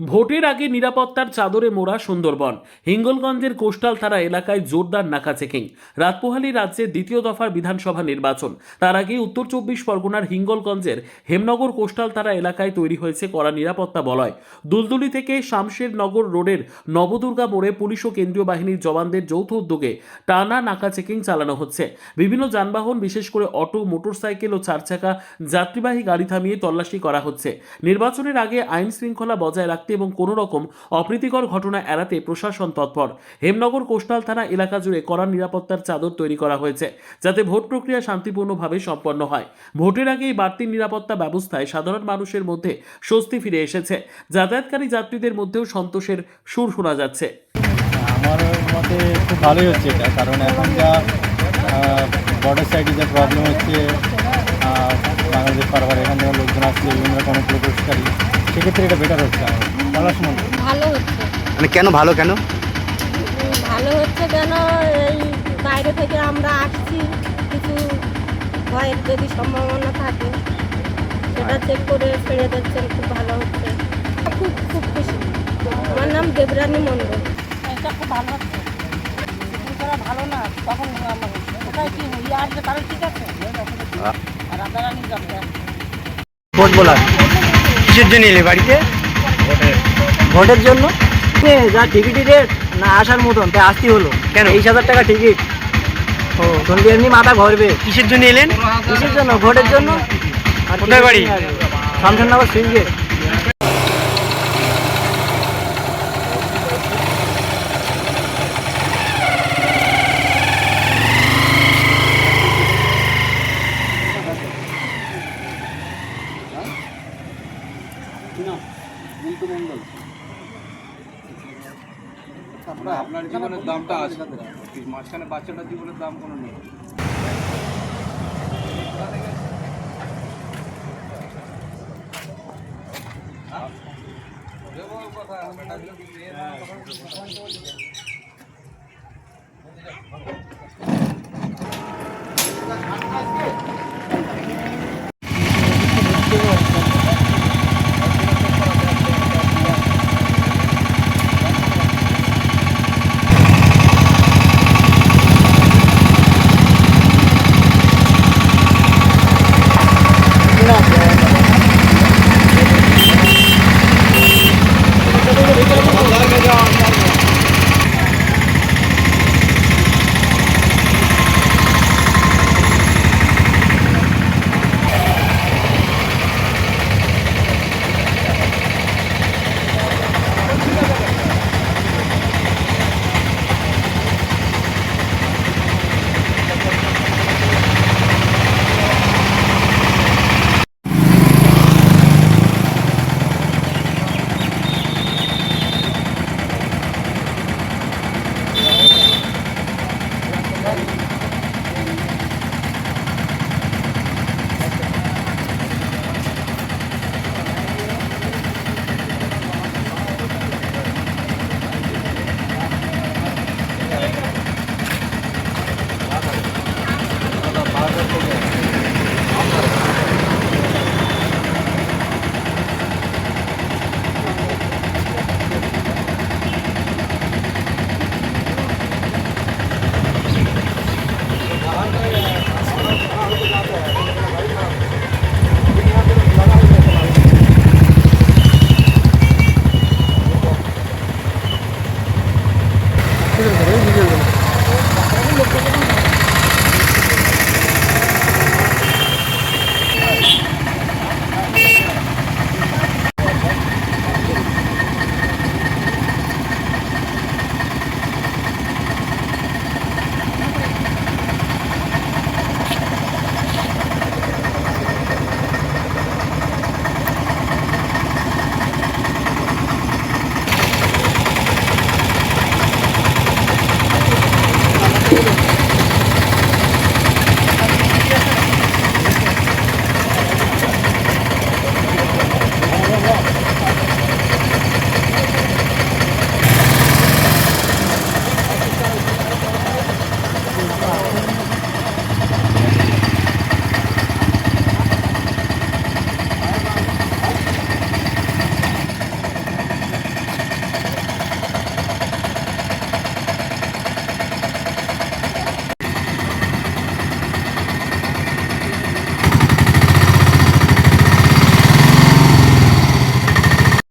ভোটের আগে নিরাপত্তার চাদরে মোড়া সুন্দরবন। হিঙ্গলগঞ্জের কোস্টাল থানা এলাকায় জোরদার নাকা চেকিং। রাতপোহালি রাজ্যের দ্বিতীয় দফার বিধানসভা নির্বাচন। তার আগে উত্তর 24 পরগনার হিঙ্গলগঞ্জের হেমনগর কোস্টাল থানা এলাকায় তৈরি হয়েছে কড়া নিরাপত্তা বলয়। দুলদুলি থেকে শামশেরনগর রোডের নবদুর্গা মোড়ে পুলিশ ও কেন্দ্রীয় বাহিনীর জওয়ানদের যৌথ উদ্যোগে টানা নাকা চেকিং চালানো হচ্ছে। বিভিন্ন যানবাহন, বিশেষ করে অটো, মোটরসাইকেল ও চারচাকা যাত্রীবাহী গাড়ি থামিয়ে তল্লাশি করা হচ্ছে। নির্বাচনের আগে আইন শৃঙ্খলা বজায় রাখতে এবং কোনো রকম অপ্রীতিকর ঘটনা এড়াতে প্রশাসন তৎপর। হেমনগর কোস্টাল থানা এলাকা জুড়ে কড়া নিরাপত্তার চাদর তৈরি করা হয়েছে, যাতে ভোট প্রক্রিয়া শান্তিপূর্ণভাবে সম্পন্ন হয়। ভোটের আগে এই বাড়তি নিরাপত্তা ব্যবস্থায় সাধারণ মানুষের মধ্যে স্বস্তি ফিরে এসেছে। যাতায়াতকারী যাত্রীদের মধ্যেও সন্তোষের সুর শোনা যাচ্ছে। আমার মতে খুব ভালোই হচ্ছে এটা, কারণ এখন যা বর্ডার সাইডে যে প্রবলেম হচ্ছে, বাংলাদেশ পারাবার এখান থেকে লোকজন আসছে বিভিন্ন রকম প্রকোষ্ঠকারী, সেক্ষেত্রে এটা বেটার হচ্ছে। আমার সময় ভালো হচ্ছে। মানে কেন ভালো কেন ভালো হচ্ছে কেন, এই বাইরে থেকে আমরা আসছি, কিছু ভয়ের যদি সম্ভাবনা থাকে সেটা চেক করে ছেড়ে দিচ্ছেন, খুব ভালো হচ্ছে। খুব খুব খুশি। আমার নাম দেবরানী মণ্ডল। এটা খুব ভালো হচ্ছে। করা ভালো না, তখন কোথায় কি ইয়ে আসবে তাহলে ঠিক আছে। আর রাধারানী যাবে ভোট বলার কিসের জন্য এলে বাড়িতে? ভোটের জন্য। যা টিকিট রেট না আসার মতন, তাই আসতে হলো। কেন? 20,000 টাকা টিকিট। ও শুনবি এমনি মাথা ঘরবে। কিসের জন্য এলেন? কিসের জন্য? ভোটের জন্য। আর কোথায় বাড়ি? শামশেরনগর সুইঙ্গে। আপনার জীবনের দামটা আছে, মাঝখানে বাচ্চাটার জীবনের দাম কোনো নেই। কথা